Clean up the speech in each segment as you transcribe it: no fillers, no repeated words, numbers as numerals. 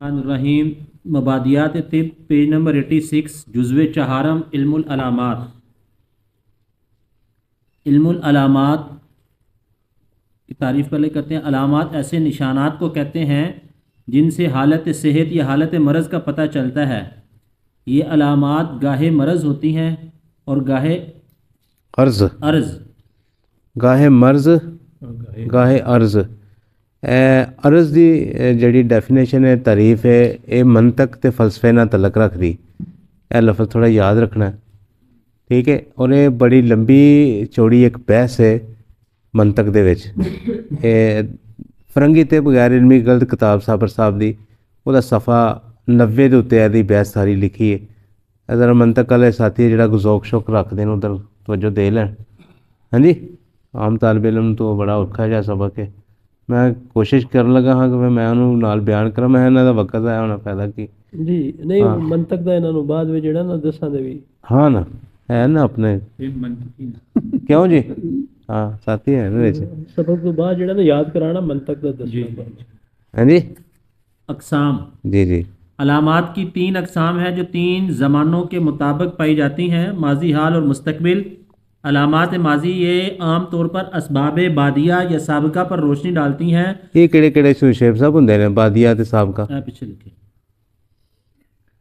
الرحیم مبادیات طب page number 86 جزو چہارم علم العلامات۔ علم العلامات کی تعریف پہلے کرتے ہیں۔ علامات ایسے نشانات کو کہتے ہیں جن سے حالت صحت یا حالت مرض کا پتہ چلتا ہے۔ یہ علامات گاہے مرض ہوتی ہیں اور گاہے عرض۔ گاہے مرض گاہے عرض۔ عرض دی جڑی ڈیفینیشن ہے، تعریف ہے، یہ منطق تے فلسفے نہ تعلق رکھ دی۔ اے لفظ تھوڑا یاد رکھنا ہے، ٹھیک ہے؟ اور یہ بڑی لمبی چوڑی ایک بحث ہے منطق دے وچ۔ فرنگی تے بغیر علمی غلط کتاب صابر صاحب دی، وہ دا صفحہ 90 دے اتنے دی بحث ساری لکھی ہے۔ ذرا منطق والے ساتھی جڑا ذوق شوق رکھ دین ادھر توجہ دے لین۔ ہاں جی، عام طالب علم تو بڑا اوکھا جا سبق ہے۔ میں کوشش کرن لگا ہاں کہ میں انہوں نال بیان کرا، میں انہاں دا وقت آیا ہونا پیدا کی جی نہیں منطق دا انہاں نوں بعد وچ جڑا نا دساں دے وی ہاں نا ہے نا اپنے کیوں جی ہاں ساتھی ہے نا سبق تو بعد جڑا نا یاد کرانا منطق دا دسنا۔ ہاں جی اقسام۔ جی جی علامات کی 3 اقسام ہیں جو 3 زمانوں کے مطابق پائی جاتی ہیں: ماضی، حال اور مستقبل۔ علامات ماضی یہ عام طور پر اسباب بادیہ یا سابقہ پر روشنی ڈالتی ہیں۔ یہ کہڑے کہڑے شیب صاحب ہوندے نے بادیہ تے سابقہ؟ پیچھے لکھے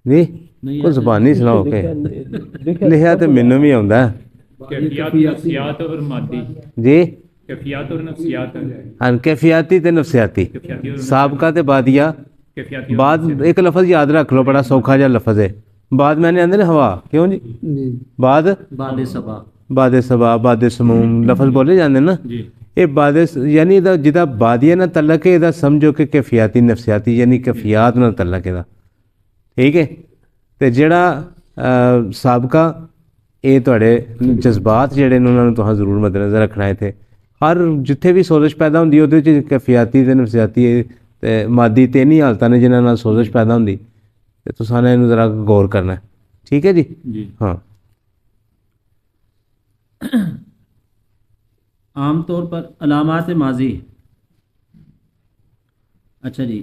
جی کوئی زبانی سناؤ کہ لکھیا تے مینوں بھی آوندا ہے۔ کیفیات، نفسیات اور مادی۔ جی کیفیات اور نفسیات۔ ہاں کیفیاتی تے نفسیاتی، سابقہ تے بادیہ۔ بعد ایک لفظ یاد رکھ لو، بڑا سوکھا جا لفظ ہے۔ بعد میں نے آندے نے ہوا، کیوں جی بعد صبا، باد صبا، باد سموم لفظ بولے جاندے نا۔ یہ باد یعنی جدا بادیہ نہ تعلق ہے، یہ سمجھو کہ کیفیاتی نفسیاتی یعنی کیفیات نہ تعلق ہے، ٹھیک ہے؟ تے جڑا سابقہ یہ تھوڑے جذبات جڑے انہوں نے تو ضرور مد نظر رکھنا ہے تھے۔ ہر جتھے بھی سوزش پیدا ہوندی ہے وہ کیفیاتی تے نفسیاتی تے مادی تین ہی حالتاں نے جنہاں نال سوزش پیدا ہوندی، تے تساں نے ذرا غور کرنا ہے، ٹھیک ہے جی؟ ہاں عام طور پر علامات ماضی، اچھا جی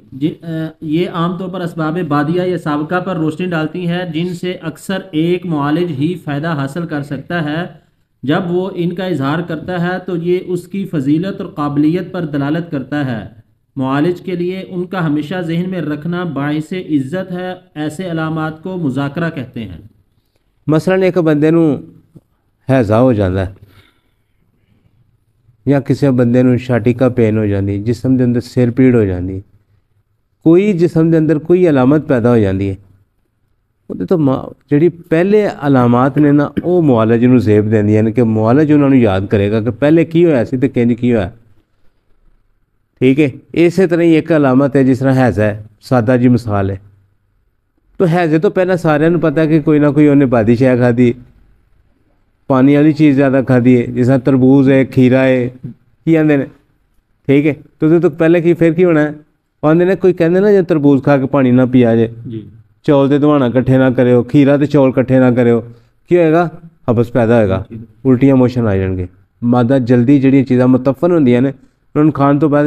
یہ عام طور پر اسباب بادیہ یا سابقہ پر روشنی ڈالتی ہیں جن سے اکثر ایک معالج ہی فائدہ حاصل کر سکتا ہے۔ جب وہ ان کا اظہار کرتا ہے تو یہ اس کی فضیلت اور قابلیت پر دلالت کرتا ہے۔ معالج کے لیے ان کا ہمیشہ ذہن میں رکھنا باعث عزت ہے۔ ایسے علامات کو مذاکرہ کہتے ہیں۔ مثلاً ایک بندے نوں ہیضہ ہو جاتا ہے یا کسی بندے نوں شاٹیکا پین ہو جاتی، جسم دے اندر سر پیڑ ہو جاتی، کوئی جسم دے اندر کوئی علامت پیدا ہو جاتی ہے، وہ تو جڑی پہلے علامات نے نا وہ معالج نوں زیب دیندیاں نے کہ معالج انہوں نے یاد کرے گا کہ پہلے کی ہویا سی تے کنج کی ہویا، ٹھیک ہے؟ اسی طرح ہی ایک علامت ہے جس طرح حیضہ ہے، سادہ جی مثال ہے۔ تو حیضے تو پہلے سارے نوں پتہ ہے کہ کوئی نہ کوئی انہیں بادی شے کھادی، پانی والی چیز زیادہ کھادی ہے، جس طرح تربوز ہے، کھیرا ہے، کی آندے نے، ٹھیک ہے؟ تو پہلے کی پھر کی ہونا ہے؟ آندے نے کوئی کہندے نا جب تربوز کھا کے پانی نہ پیا جے، چول تے دوانا کٹھے نہ کرو، کھیرا تے چول کٹھے نہ کرو، کی ہوئے گا؟ حبس پیدا ہوئے گا، الٹیاں موشن آ جان گے، مادہ جلدی جڑی چیزاں متفن ہوندیاں نے انہوں کھان تو بعد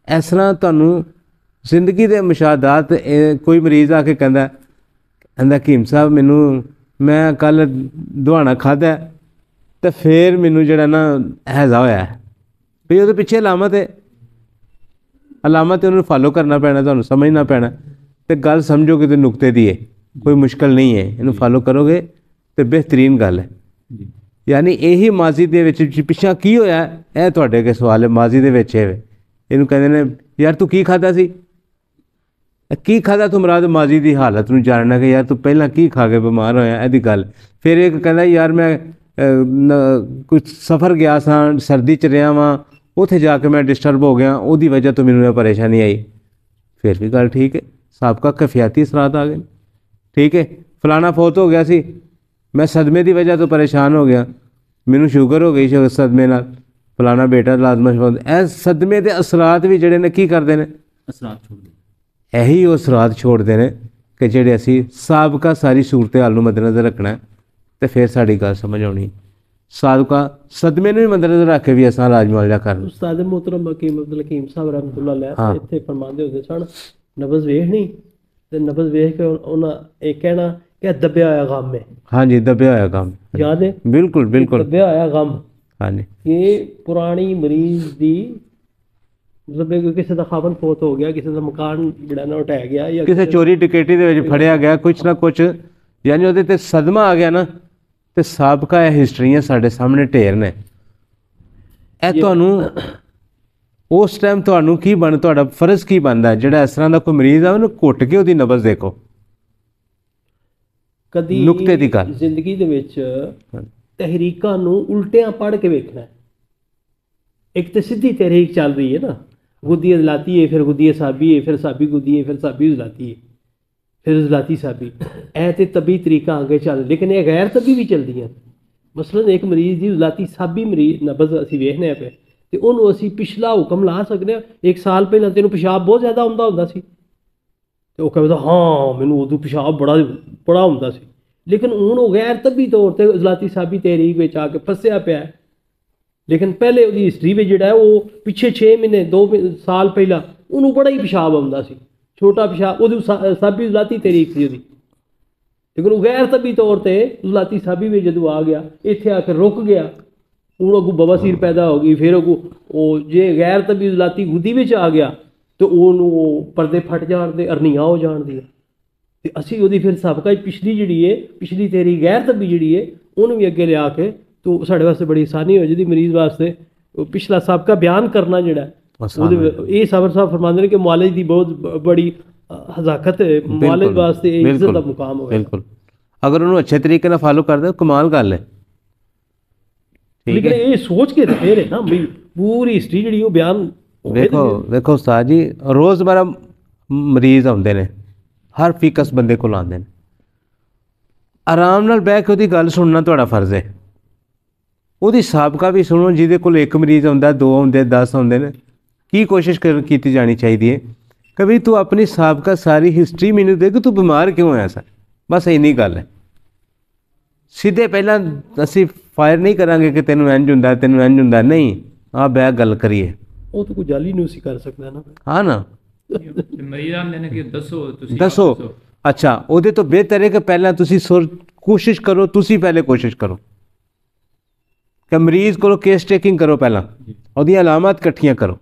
اس طرح تانوں زندگی دے مشاہدات۔ کوئی مریض آ کے کہندا حکیم صاحب میں کل دوانا کھادا تو پھر مینوں جڑا نا ہیضہ ہویا ہے، پھر وہ پیچھے علامت ہے، علامت انہوں فالو کرنا پینا، تمہیں سمجھنا پینا، تو گل سمجھو کہ نقطے دی ہے، کوئی مشکل نہیں ہے، انہوں فالو کرو گے تو بہترین گل ہے۔ یعنی یہی ماضی دے وچ پچھا کی ہویا ہے، یہ تواڈے کے سوال ہے، ماضی دے وچ ہے، انہوں کہندے نے یار تو کی کھادا سی، کی کھادا تو مراد ماضی دی حالت نوں جاننا کہ یار تو پہلاں کی کھا کے بیمار ہویا، یہ گل۔ پھر ایک کہندا یار میں کچھ سفر گیا سا، سردی چ رہا واں، اتنے جا کے میں ڈسٹرب ہو گیا، وہ دی وجہ تو مینوں پریشانی آئی، پھر بھی گل ٹھیک ہے، سابقہ کیفیاتی اثرات آ گئے، ٹھیک ہے؟ فلانا فوت ہو گیا سی، میں صدمے دی وجہ تو پریشان ہو گیا، مینوں شوگر ہو گئی صدمے نال، فلانا بیٹا لازمش فوت۔ اے صدمے دے اثرات بھی جڑے نے کی کردے نے؟ اثرات چھوڑ دیں، یہی وہ اثرات چھوڑ دے نے کہ جڑے اسی سابقہ ساری صورتحال نوں مد نظر رکھنا ہے تو پھر ساری گل سمجھ آنی۔ سابقہ صدمے نوں بھی مد نظر رکھ کے بھی اساں علاج معالجہ کرنا۔ استاد محترم حکیم عبدالحکیم صاحب رحمۃ اللہ علیہ اتنے فرماندے ہوندے سن، نبض ویکھنی ਤੇ ਨਬਜ਼ ਵੇਖ ਕੇ ਉਹਨਾਂ ਇਹ ਕਹਿਣਾ ਕਿ ਦਬਿਆ ਹੋਇਆ ਗਮ ਹੈ। ਹਾਂਜੀ ਦੱਬਿਆ ਹੋਇਆ ਕੰਮ। ਯਾਦ ਹੈ? ਬਿਲਕੁਲ ਬਿਲकुल। ਦਬਿਆ ਹੋਇਆ ਗਮ। ਹਾਂਜੀ ਕਿ ਪੁਰਾਣੀ ਮਰੀਜ਼ ਦੀ ਮਤਲਬ ਕਿ ਕਿਸੇ ਦਾ ਖਾਵਨ ਫੌਤ ਹੋ ਗਿਆ, ਕਿਸੇ ਦਾ ਮਕਾਨ ਜਿਹੜਾ ਨਾ ਢਹਿ ਗਿਆ, ਜਾਂ ਕਿਸੇ ਚੋਰੀ ਡਕੈਤੀ ਦੇ ਵਿੱਚ ਫੜਿਆ ਗਿਆ, ਕੁਛ ਨਾ ਕੁਛ ਯਾਨੀ ਉਹਦੇ ਤੇ ਸਦਮਾ ਆ ਗਿਆ ਨਾ, ਤੇ ਸਾਬਕਾ ਇਹ ਹਿਸਟਰੀਆਂ ਸਾਡੇ ਸਾਹਮਣੇ ਢੇਰ ਨੇ। ਇਹ ਤੁਹਾਨੂੰ ਉਸ ਟਾਈਮ ਤੁਹਾਨੂੰ ਕੀ ਤੁਹਾਡਾ ਫਰਜ਼ ਕੀ ਬਣਦਾ ਜਿਹੜਾ ਇਸ ਤਰ੍ਹਾਂ ਦਾ ਕੋਈ ਮਰੀਜ਼ ਆ ਉਹਨੂੰ ਘੁੱਟ ਕੇ ਉਹਦੀ ਨਬਜ਼ ਦੇਖੋ। ਕਦੀ ਨੁਕਤੇ ਦੀ ਗੱਲ ਜ਼ਿੰਦਗੀ ਦੇ ਵਿੱਚ ਤਹਿਰੀਕਾਂ ਨੂੰ ਉਲਟਿਆਂ ਪੜ੍ਹ ਕੇ ਵੇਖਣਾ। ਇੱਕ ਤਾਂ ਸਿੱਧੀ ਤਹਿਰੀਕ ਚੱਲ ਰਹੀ ਹੈ ਨਾ, ਗੁੱਦੀ ਜ਼ਲਾਤੀ ਹੈ, ਫਿਰ ਗੁੱਦੀ ਸਾਬੀ ਹੈ, ਫਿਰ ਸਾਬੀ ਗੁੱਦੀ ਹੈ, ਫਿਰ ਸਾਬੀ ਜ਼ਲਾਤੀ ਹੈ, ਫਿਰ ਜ਼ਲਾਤੀ ਸਾਬੀ। ਇਹ ਤੇ ਤਬੀ ਤਰੀਕਾ ਅੱਗੇ ਚੱਲ, ਲੇਕਿਨ ਇਹ ਗੈਰ ਤਬੀ ਵੀ ਚੱਲਦੀਆਂ। ਮਸਲਨ ਇੱਕ ਮਰੀਜ਼ ਦੀ ਜ਼ਲਾਤੀ ਸਾਬੀ ਮਰੀਜ਼ ਨਬਜ਼ ਅਸੀਂ ਵੇਖਨੇ ਪਏ ਤੇ ਉਹਨੂੰ ਅਸੀਂ ਪਿਛਲਾ ਹੁਕਮ ਲਾ ਸਕਦੇ ਹਾਂ। 1 ਸਾਲ ਪਹਿਲਾਂ ਤੈਨੂੰ ਪਿਸ਼ਾਬ ਬਹੁਤ ਜ਼ਿਆਦਾ ਹੁੰਦਾ ਸੀ ਤੇ ਉਹ ਕਹਿੰਦਾ ਹਾਂ ਮੈਨੂੰ ਉਦੋਂ ਪਿਸ਼ਾਬ ਬੜਾ ਹੁੰਦਾ ਸੀ, ਲੇਕਿਨ ਹੁਣ ਉਹ ਗੈਰ ਤਬੀ ਤੌਰ ਤੇ ਜ਼ਲਾਤੀ ਸਾਬੀ ਤਹਿਰੀਕ ਵਿੱਚ ਆ ਕੇ ਫਸਿਆ ਪਿਆ। ਲੇਕਿਨ ਪਹਿਲੇ ਉਹਦੀ ਹਿਸਟਰੀ ਵਿੱਚ ਜਿਹੜਾ ਉਹ ਪਿੱਛੇ 6 ਮਹੀਨੇ 2 ਸਾਲ ਪਹਿਲਾਂ ਉਹਨੂੰ ਬੜਾ ਹੀ ਪਿਸ਼ਾਬ ਆਉਂਦਾ ਸੀ, ਛੋਟਾ ਪਿਸ਼ਾਬ। ਉਹਦੀ ਸਾਬੀ ਜ਼ਲਾਤੀ ਤਹਿਰੀਕ ਸੀ ਉਹਦੀ, ਲੇਕਿਨ ਉਹ ਗੈਰ ਤਬੀ ਤੌਰ ਤੇ ਜ਼ਲਾਤੀ ਸਾਬੀ ਵਿੱਚ ਜਦੋਂ ਆ ਗਿਆ ਇੱਥੇ ਆ ਕੇ ਰੁਕ ਗਿਆ। ਹੁਣ ਅੱਗੋਂ ਬਵਾਸੀਰ ਪੈਦਾ ਹੋ ਗਈ, ਫਿਰ ਅੱਗੋਂ ਉਹ ਜੇ ਗੈਰ ਤਬੀ ਜ਼ਲਾਤੀ ਗੁੱਦੀ ਵਿੱਚ ਆ ਗਿਆ ਤੇ ਉਹਨੂੰ ਉਹ ਪਰਦੇ ਫਟ ਜਾਣ ਦੇ ਅਰਨੀਆਂ ਹੋ ਜਾਣਦੀਆਂ। ਤੇ ਅਸੀਂ ਉਹਦੀ ਫਿਰ ਸਾਬਕਾ ਪਿਛਲੀ ਜਿਹੜੀ ਹੈ, ਪਿਛਲੀ ਤੇਰੀ ਗੈਰ ਤਬੀ ਜਿਹੜੀ ਹੈ ਉਹਨੂੰ ਵੀ ਅੱਗੇ ਲਿਆ ਕੇ तो साढ़े वास्ते बड़ी आसानी हो जाती मरीज़ वास्ते। पिछला सबका बयान करना जड़ा ये साबर साहब फरमाते हैं कि मुआलिज की बहुत बड़ी हज़ाकत है, मुआलिज वास्ते इज्जत का मुकाम हो। बिल्कुल, अगर उन्होंने अच्छे तरीके से फॉलो कर दे कमाल गल है। लेकिन ये सोच के फिर है ना भाई पूरी हिस्ट्री जी बयान। देखो देखो उस्ताद जी रोज़मर्रा मरीज़ आते हैं, हर फीकस बंदे को आते हैं, आराम नाल बैठ के उसकी गल सुनना तुहाडा फर्ज है। ਉਹਦੀ ਸਾਬਕਾ ਵੀ ਸੁਣੋ, ਜਿਹਦੇ ਕੋਲ 1 ਮਰੀਜ਼ ਆਉਂਦਾ, 2 ਆਉਂਦੇ, 10 ਆਉਂਦੇ ਨੇ, ਕੀ ਕੋਸ਼ਿਸ਼ ਕੀਤੀ ਜਾਣੀ ਚਾਹੀਦੀ ਹੈ ਕਿ ਵੀ ਤੂੰ ਆਪਣੀ ਸਾਬਕਾ ਸਾਰੀ ਹਿਸਟਰੀ ਮੈਨੂੰ ਦੇ ਕਿ ਤੂੰ ਬਿਮਾਰ ਕਿਉਂ ਹੋਇਆ ਸਰ, ਬਸ ਇੰਨੀ ਗੱਲ ਹੈ। ਸਿੱਧੇ ਪਹਿਲਾਂ ਅਸੀਂ ਫਾਇਰ ਨਹੀਂ ਕਰਾਂਗੇ ਕਿ ਤੈਨੂੰ ਇੰਝ ਹੁੰਦਾ, ਤੈਨੂੰ ਇੰਝ ਹੁੰਦਾ, ਨਹੀਂ ਆ ਬੈ ਗੱਲ ਕਰੀਏ। ਉਹ ਤਾਂ ਕੋਈ ਜਾਲੀ ਨਹੀਂ ਸੀ ਕਰ ਸਕਦਾ ਨਾ। ਹਾਂ ਨਾ ਮਰੀਜ਼ ਆਂਦੇ ਨੇ ਕਿ ਦੱਸੋ ਤੁਸੀਂ ਦੱਸੋ। ਅੱਛਾ ਉਹਦੇ ਤੋਂ ਬਿਹਤਰ ਹੈ ਕਿ ਪਹਿਲਾਂ ਤੁਸੀਂ ਕੋਸ਼ਿਸ਼ ਕਰੋ, ਤੁਸੀਂ ਪਹਿਲੇ ਕੋਸ਼ਿਸ਼ ਕਰੋ कि मरीज़ को केस टेकिंग करो, पहला ਉਹਦੀਆਂ अलामत इकट्ठियां करो।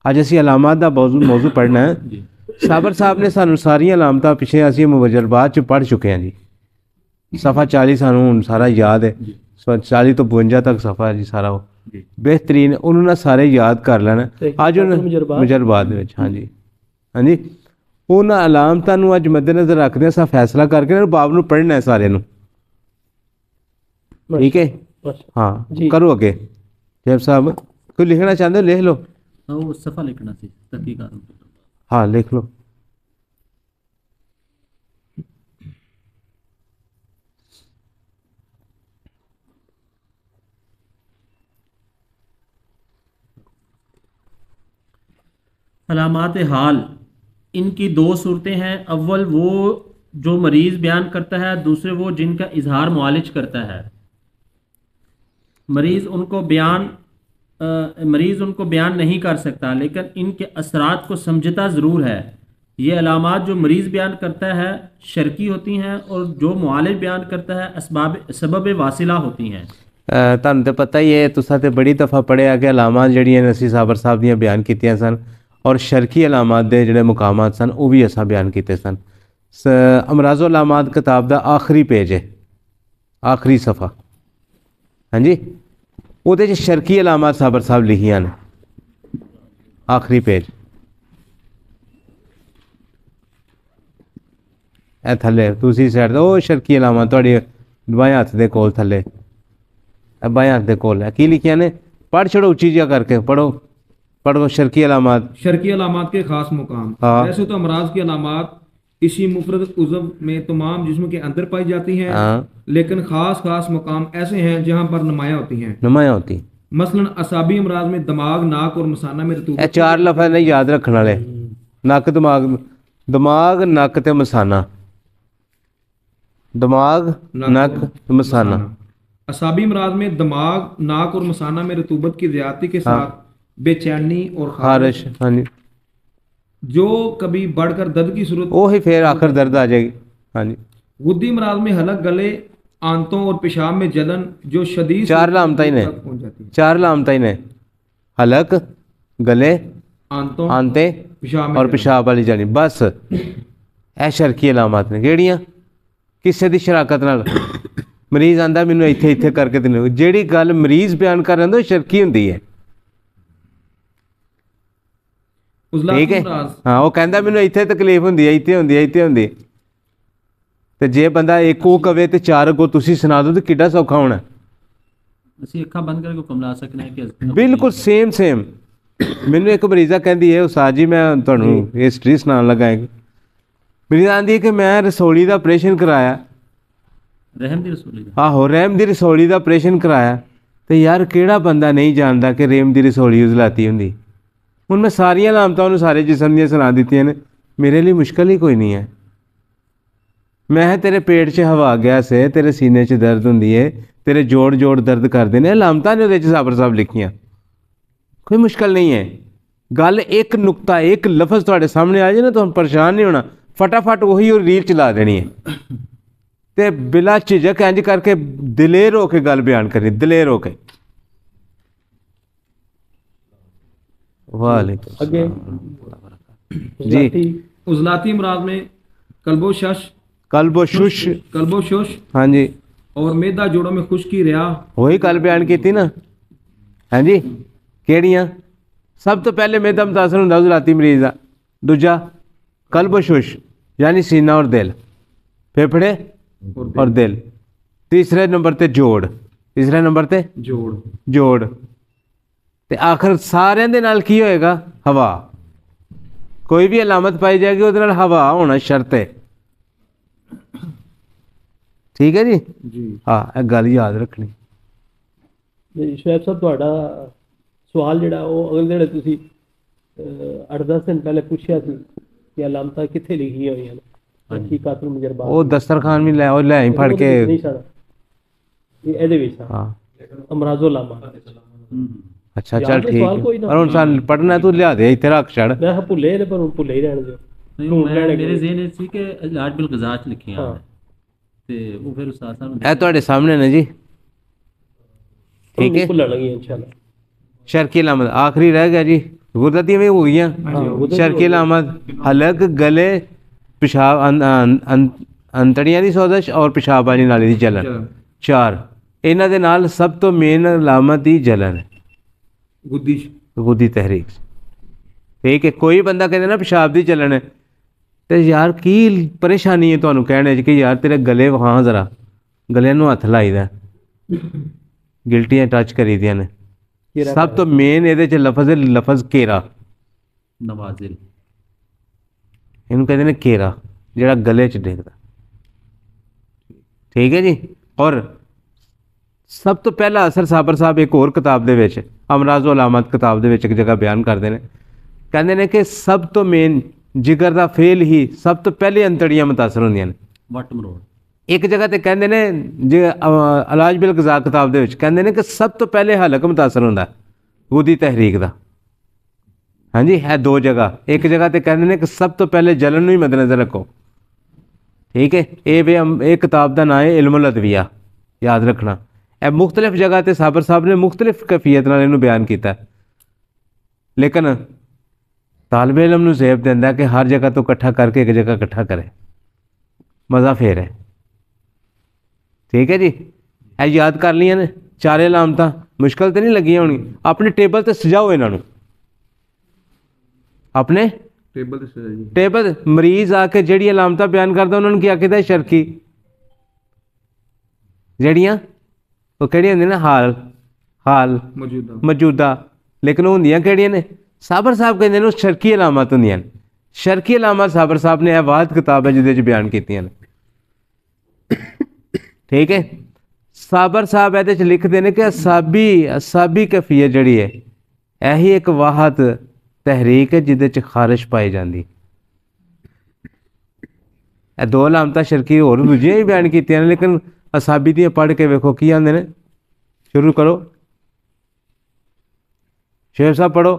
ਅੱਜ ਅਸੀਂ अलामत ਦਾ मौजू पढ़ना है। साबर साहब ने सानू सारियां अलामतां पिछे ਅਸੀਂ मुजरबात ਚ पढ़ चुके हैं जी। सफ़ा 40 सानू ਹੁਣ सारा याद है, 40 ਤੋਂ 52 तक सफ़ा जी सारा वो बेहतरीन, उन्होंने सारे याद कर लेना। ਅੱਜ मुजरबात ਵਿੱਚ ਹਾਂਜੀ ਹਾਂਜੀ ਉਹਨਾਂ अलामतां ਨੂੰ ਅੱਜ मद्देनज़र रखदे असां फैसला करके बाब ਨੂੰ पढ़ना है सारे ਨੂੰ। ठीक है हाँ करो अगे। जैब साहब कोई लिखना चाहते हो लिख लो। वो सफ़ा लिखना सी तहकीकात। हाँ लिख लो। अलामात हाल इनकी 2 सूरतें हैं। अव्वल वो जो मरीज़ बयान करता है, दूसरे वो जिनका इजहार मुआलिज करता है। मरीज़ उनको बयान नहीं कर सकता, लेकिन इनके असरात को समझता ज़रूर है। ये अलामात जो मरीज़ बयान करता है शर्की होती हैं और जो मुआलिज बयान करता है सबब वासिला होती हैं। तुहानू तो पता ही है, तुसां ते बड़ी दफ़ा पढ़िया कि अलामात जिहड़ियां नसी साबर साहब दीयां बयान कीतियां सन और शर्की अलामात दे जिहड़े मुकामात सन वो भी असां बयान कीते सन। अमराज़ो अलामात किताब दा आखिरी पेज है, आखिरी सफ़ा। हाँ जी ਉਹਦੇ 'ਚ शर्की अलामात साबर साहब लिखियां ने, आखिरी पेज ए थल्ले दूसरी साइड दा ਉਹ शर्की अलामात ਤੁਹਾਡੇ ਬਾएं ਹੱਥ ਦੇ ਕੋਲ ਥੱਲੇ बाएं हथ के कोल है, की लिखिया ने पढ़ छोड़ो उच्ची जिहा करके पढ़ो पढ़ो। शर्की अलामात, शर्की अलामात के खास मुकाम। हाँ। वैसे तो अमराज की अलामात इसी मुफरद उज़व में तमाम जिस्म के अंदर पाई जाती हैं। हाँ। लेकिन खास खास मुकाम ऐसे हैं जहाँ पर नुमाया होती हैं। नुमाया होती मसलन असाबी अमराज में दिमाग, नाक और मसाना में रतूबत। ਇਹ 4 लफ्ज़ ने याद रखने वाले, नक दिमाग नक ते मसाना, दिमाग नक मसाना। असाबी अमराज में दिमाग, नाक और मसाना में रतूबत की ज़्यादती के साथ बेचैनी और खारिश। हाँ जी जो कभी बढ़कर दर्द की सूरत ਉਹੀ ਫਿਰ ਆਖਰ ਦਰਦ ਆ ਜਾਏਗੀ। ਹਾਂਜੀ, गुद्दी मराज में हलक, गले, आंतों और पेशाब में जलन जो शदीद चार लामतां ही ने। तक पहुंच जाती है। 4 ਲਾਮਤਾਂ ਹੀ ਨੇ, ਹਲਕ, ਗਲੇ, आंतों ਆਂਤੇ पेशाब में ਔਰ जलन। ਪਿਸ਼ਾਬ ਵਾਲੀ ਜਾਨੀ। ਬਸ ਇਹ ਸ਼ਰਕੀ ਅਲਾਮਤ ਨੇ। ਕਿਹੜੀਆਂ? ਕਿਸੇ ਦੀ ਸ਼ਰਾਕਤ ਨਾਲ ਮਰੀਜ਼ ਆਂਦਾ ਮੈਨੂੰ ਇੱਥੇ ਇੱਥੇ ਕਰਕੇ ਤੇ ਨਹੀਂ, ਜਿਹੜੀ ਗੱਲ ਮਰੀਜ਼ ਬਿਆਨ ਕਰ ਰਿਹਾ ਹੁੰਦਾ ਉਹ ਸ਼ਰਕੀ ਹੁੰਦੀ ਹੈ। उजलाती ਠੀਕ ਹੈ, मराज ਹਾਂ ਉਹ ਕਹਿੰਦਾ ਮੈਨੂੰ ਇੱਥੇ ਤਕਲੀਫ ਹੁੰਦੀ ਹੈ, ਇੱਥੇ ਹੁੰਦੀ ਹੈ, ਇੱਥੇ ਹੁੰਦੀ ਹੈ। ਤੇ ਜੇ ਬੰਦਾ ਇੱਕ ਉਹ ਕਵੇ ਤੇ ਚਾਰ ਅੱਗੋਂ ਤੁਸੀਂ ਸੁਣਾ ਦਿਓ ਤੇ ਕਿੱਡਾ ਸੌਖਾ ਹੋਣਾ। ਅਸੀਂ ਅੱਖਾਂ ਬੰਦ ਕਰਕੇ ਹੁਕਮ ਲਾ ਸਕਨੇ ਹਾਂ ਕਿ ਬਿਲਕੁਲ ਸੇਮ। ਮੈਨੂੰ ਇੱਕ ਮਰੀਜ਼ਾ ਕਹਿੰਦੀ ਹੈ ਉਸਤਾਦ ਜੀ ਮੈਂ ਤੁਹਾਨੂੰ ਹਿਸਟਰੀ ਸੁਣਾਉਣ ਲੱਗਾ ਹਾਂ। ਮਰੀਜ਼ ਆਂਦੀ ਹੈ ਕਿ ਮੈਂ ਰਸੌਲੀ ਦਾ ਆਪਰੇਸ਼ਨ ਕਰਾਇਆ। ਰਹਿਮ ਦੀ ਰਸੂਲੀ ਦਾ ਆਹੋ, ਰਹਿਮ ਦੀ ਰਸੌਲੀ ਦਾ ਆਪਰੇਸ਼ਨ ਕਰਾਇਆ। ਤੇ ਯਾਰ ਕਿਹੜਾ ਬੰਦਾ ਨਹੀਂ ਜਾਣਦਾ ਕਿ ਰਹਿਮ ਦੀ ਰਸੌਲੀ ਉਜ਼ਲਾਤੀ ਹੁੰਦੀ। ਹੁਣ ਮੈਂ ਸਾਰੀਆਂ ਲਾਮਤਾਂ ਉਹਨੂੰ ਸਾਰੇ ਜਿਸਮ ਦੀਆਂ ਸੁਣਾ ਦਿੱਤੀਆਂ ਨੇ। ਮੇਰੇ ਲਈ ਮੁਸ਼ਕਲ ਹੀ ਕੋਈ ਨਹੀਂ ਹੈ। ਮੈਂ ਤੇਰੇ ਪੇਟ 'ਚ ਹਵਾ ਗੈਸ ਹੈ, ਤੇਰੇ ਸੀਨੇ 'ਚ ਦਰਦ ਹੁੰਦੀ ਹੈ, ਤੇਰੇ ਜੋੜ ਦਰਦ ਕਰਦੇ ਨੇ, ਲਾਮਤਾਂ ਨੇ ਉਹਦੇ 'ਚ ਸਾਬਰ ਸਾਹਿਬ ਲਿਖੀਆਂ। ਕੋਈ ਮੁਸ਼ਕਲ ਨਹੀਂ ਹੈ। ਗੱਲ ਇੱਕ ਨੁਕਤਾ, ਇੱਕ ਲਫ਼ਜ਼ ਤੁਹਾਡੇ ਸਾਹਮਣੇ ਆ ਜਾਏ ਨਾ, ਤੁਹਾਨੂੰ ਪਰੇਸ਼ਾਨ ਨਹੀਂ ਹੋਣਾ। ਫਟਾਫਟ ਉਹੀ ਉਹ ਰੀਲ ਚਲਾ ਦੇਣੀ ਹੈ ਤੇ ਬਿਲਾ ਝਿਜਕ ਇੰਜ ਕਰਕੇ ਦਲੇਰ ਹੋ ਕੇ ਗੱਲ ਬਿਆਨ ਕਰਨੀ, ਦਲੇਰ ਹੋ ਕੇ। वालेकुम आगे जी। उजलाती मराज में कल्बोशश, कल्बोशुश, कल्बोशुश हाँ जी, और मेदा जोड़ों में खुश्की, रिया, वही कल बयान की थी ना। हाँ जी, केड़ियाँ? सब तो पहले मेदा मुतासर होंदा उजलाती मरीज दा। दूजा कल्बोशुश यानी सीना और दिल, फेफड़े और दिल। तीसरे नंबर ते जोड़, तीसरे नंबर ते जोड़ ਤੇ ਆਖਰ ਸਾਰਿਆਂ ਦੇ ਨਾਲ ਕੀ ਹੋਏਗਾ? ਹਵਾ। ਕੋਈ ਵੀ ਅਲਾਮਤ ਪਾਈ ਜਾਏਗੀ ਉਹਦੇ ਨਾਲ ਹਵਾ ਹੋਣਾ ਸ਼ਰਤ ਹੈ। ਠੀਕ ਹੈ ਜੀ ਹਾਂ, ਇਹ ਗੱਲ ਯਾਦ ਰੱਖਣੀ। ਸ਼ੁਐਬ ਸਾਹਿਬ ਤੁਹਾਡਾ ਸਵਾਲ ਜਿਹੜਾ ਉਹ ਅਗਲੇ ਜਿਹੜੇ ਤੁਸੀਂ 8-10 ਦਿਨ ਪਹਿਲੇ ਪੁੱਛਿਆ ਸੀ ਕਿ ਅਲਾਮਤਾਂ ਕਿੱਥੇ ਲਿਖੀਆਂ ਹੋਈਆਂ ਨੇ, ਹਕੀਕਤ ਨੂੰ ਮੁਜਰਬਾ, ਉਹ ਦਸਤਰਖਾਨ ਵੀ ਲੈ ਉਹ ਲੈ ਹੀ ਫੜ ਕੇ। ਨਹੀਂ ਸਾਰਾ ਇਹਦੇ ਵਿੱਚ ਹਾਂ ਅਮਰਾਜ਼ੋ ਲਾਮਾ। ਅੱਛਾ ਚੱਲ ਠੀਕ ਹੈ। ਪਰ ਹੁਣ ਸਾਨੂੰ ਪੜ੍ਹਨਾ ਤੂੰ ਲਿਆ ਦੇ ਇੱਥੇ ਰੱਖ ਛੱਡ। ਮੈਂ ਭੁੱਲੇ ਨੇ ਪਰ ਹੁਣ ਭੁੱਲੇ ਹੀ ਰਹਿਣ ਦਿਓ। ਮੇਰੇ ਜ਼ਿਹਨ ਵਿੱਚ ਸੀ ਕਿ ਇਲਾਜ ਬਿਲ ਗਜ਼ਾ 'ਚ ਲਿਖੀਆਂ ਹਨ ਤੇ ਉਹ ਫਿਰ ਉਸਤਾਦ ਸਾਹਿਬ ਨੂੰ ਇਹ ਤੁਹਾਡੇ ਸਾਹਮਣੇ ਨੇ ਜੀ। ਠੀਕ ਹੈ, ਭੁੱਲਣ ਲੱਗੀ ਇਨਸ਼ਾਅੱਲਾ। ਸ਼ਰਕੀ ਅਲਾਮਤ ਆਖਰੀ ਰਹਿ ਗਿਆ ਜੀ। ਗੁਰਦਤੀਆਂ ਵੀ ਹੋ ਗਈਆਂ। ਸ਼ਰਕੀ ਅਲਾਮਤ ਹਲਕ, ਗਲੇ, ਪਿਸ਼ਾਬ, ਅੰਤੜੀਆਂ ਦੀ ਸੋਜ਼ਸ਼ ਔਰ ਪਿਸ਼ਾਬ ਵਾਲੀ ਨਾਲੀ ਦੀ ਜਲਨ। 4 ਇਹਨਾਂ ਦੇ ਨਾਲ ਸਭ ਤੋਂ ਮੇਨ ਅਲਾਮਤ ਹੀ ਜਲਨ ਹੈ, ਗੁੱਦੀ ਤਹਿਰੀਕ। ਠੀਕ ਹੈ, ਕੋਈ ਬੰਦਾ ਕਹਿੰਦਾ ਨਾ ਪਿਸ਼ਾਬ ਦੀ ਚੱਲਣ ਹੈ ਤੇ ਯਾਰ ਕੀ ਪਰੇਸ਼ਾਨੀ ਹੈ ਤੁਹਾਨੂੰ ਕਹਿਣੇ 'ਚ ਕਿ ਯਾਰ ਤੇਰੇ ਗਲੇ ਵਿਖਾ ਜ਼ਰਾ, ਗਲੇ ਨੂੰ ਹੱਥ ਲਾਈਦਾ, ਗਿਲਟੀਆਂ ਟੱਚ ਕਰੀਦੀਆਂ ਨੇ। ਸਭ ਤੋਂ ਮੇਨ ਇਹਦੇ 'ਚ ਲਫ਼ਜ਼ ਹੈ ਲਫ਼ਜ਼ ਕੇਰਾ, ਨਵਾਜ਼ਿਲ। ਇਹਨੂੰ ਕਹਿੰਦੇ ਨੇ ਕੇਰਾ, ਜਿਹੜਾ ਗਲੇ 'ਚ ਡਿੱਗਦਾ। ਠੀਕ ਹੈ ਜੀ। ਔਰ ਸਭ ਤੋਂ ਪਹਿਲਾ ਅਸਰ ਸਾਬਰ ਸਾਹਿਬ ਇੱਕ ਹੋਰ ਕਿਤਾਬ ਦੇ ਵਿੱਚ, ਅਮਰਾਜ਼ੋ ਅਲਾਮਤ ਕਿਤਾਬ ਦੇ ਵਿੱਚ ਇੱਕ ਜਗ੍ਹਾ ਬਿਆਨ ਕਰਦੇ ਨੇ, ਕਹਿੰਦੇ ਨੇ ਕਿ ਸਭ ਤੋਂ ਮੇਨ ਜਿਗਰ ਦਾ ਫੇਲ ਹੀ ਸਭ ਤੋਂ ਪਹਿਲੇ ਅੰਤੜੀਆਂ ਮੁਤਾਸਰ ਹੁੰਦੀਆਂ ਨੇ। ਵੱਟ ਮਰੋੜ। ਇੱਕ ਜਗ੍ਹਾ ਤੇ ਕਹਿੰਦੇ ਨੇ ਜੇ ਇਲਾਜ ਬਿਲ ਗਜ਼ਾ ਕਿਤਾਬ ਦੇ ਵਿੱਚ ਕਹਿੰਦੇ ਨੇ ਕਿ ਸਭ ਤੋਂ ਪਹਿਲੇ ਹਲਕ ਮੁਤਾਸਰ ਹੁੰਦਾ ਗੁੱਦੀ ਤਹਿਰੀਕ ਦਾ। ਹਾਂਜੀ, ਇਹ 2 ਜਗ੍ਹਾ। ਇੱਕ ਜਗ੍ਹਾ ਤੇ ਕਹਿੰਦੇ ਨੇ ਕਿ ਸਭ ਤੋਂ ਪਹਿਲੇ ਜਲਨ ਨੂੰ ਹੀ ਮੱਦੇਨਜ਼ਰ ਰੱਖੋ। ਠੀਕ ਹੈ, ਇਹ ਕਿਤਾਬ ਦਾ ਨਾਂ ਹੈ ਇਲਮੁਲ ਅਦਵਿਆ, ਯਾਦ ਰੱਖਣਾ। ਇਹ ਮੁਖਤਲਿਫ ਜਗ੍ਹਾ ਤੇ ਸਾਬਰ ਸਾਹਿਬ ਨੇ ਮੁਖਤਲਿਫ ਕੈਫੀਅਤ ਨਾਲ ਇਹਨੂੰ ਬਿਆਨ ਕੀਤਾ, ਲੇਕਿਨ ਤਾਲਿਬ ਇਲਮ ਨੂੰ ਜ਼ੇਬ ਦਿੰਦਾ ਕਿ ਹਰ ਜਗ੍ਹਾ ਤੋਂ ਇਕੱਠਾ ਕਰਕੇ ਇੱਕ ਜਗ੍ਹਾ ਇਕੱਠਾ ਕਰੇ, ਮਜ਼ਾ ਫੇਰ ਹੈ। ਠੀਕ ਹੈ ਜੀ, ਇਹ ਯਾਦ ਕਰ ਲਈਆਂ ਨੇ 4 ਅਲਾਮਤਾਂ। ਮੁਸ਼ਕਲ ਤਾਂ ਨਹੀਂ ਲੱਗੀਆਂ ਹੋਣੀ। ਆਪਣੇ ਟੇਬਲ ਤੇ ਸਜਾਓ ਇਹਨਾਂ ਨੂੰ, ਆਪਣੇ ਟੇਬਲ। ਮਰੀਜ਼ ਆ ਕੇ ਜਿਹੜੀ ਅਲਾਮਤਾਂ ਬਿਆਨ ਕਰਦਾ ਉਹਨਾਂ ਨੂੰ ਕੀ ਆਖੀਦਾ? ਸ਼ਰਕੀ। ਜਿਹੜੀਆਂ ਉਹ ਕਿਹੜੀਆਂ ਹੁੰਦੀਆਂ ਨੇ? ਹਾਲ ਮੌਜੂਦਾ। ਲੇਕਿਨ ਉਹ ਹੁੰਦੀਆਂ ਕਿਹੜੀਆਂ ਨੇ? ਸਾਬਰ ਸਾਹਿਬ ਕਹਿੰਦੇ ਨੇ ਉਹ ਸ਼ਰਕੀ ਅਲਾਮਤ ਹੁੰਦੀਆਂ ਨੇ। ਸ਼ਰਕੀ ਅਲਾਮਤ ਸਾਬਰ ਸਾਹਿਬ ਨੇ ਇਹ ਵਾਦ ਕਿਤਾਬ ਹੈ ਜਿਹਦੇ 'ਚ ਬਿਆਨ ਕੀਤੀਆਂ ਨੇ। ਠੀਕ ਹੈ, ਸਾਬਰ ਸਾਹਿਬ ਇਹਦੇ 'ਚ ਲਿਖਦੇ ਨੇ ਕਿ ਅਸਾਬੀ ਕੈਫੀਅਤ ਜਿਹੜੀ ਹੈ ਇਹੀ ਇੱਕ ਵਾਹਦ ਤਹਿਰੀਕ ਹੈ ਜਿਹਦੇ 'ਚ ਖਾਰਿਸ਼ ਪਾਈ ਜਾਂਦੀ। ਇਹ 2 ਅਲਾਮਤਾਂ ਸ਼ਰਕੀ ਹੋਰ ਦੂਜੀਆਂ ਹੀ ਬਿਆਨ ਕੀਤੀਆਂ ਨੇ, ਲੇਕਿਨ ਅਸਾਬੀ ਦੀਆਂ ਪੜ੍ਹ ਕੇ ਵੇਖੋ ਕੀ ਆਉਂਦੇ ਨੇ। ਸ਼ੁਰੂ ਕਰੋ, ਸ਼ੇਰ ਸਾਹਿਬ ਪੜ੍ਹੋ।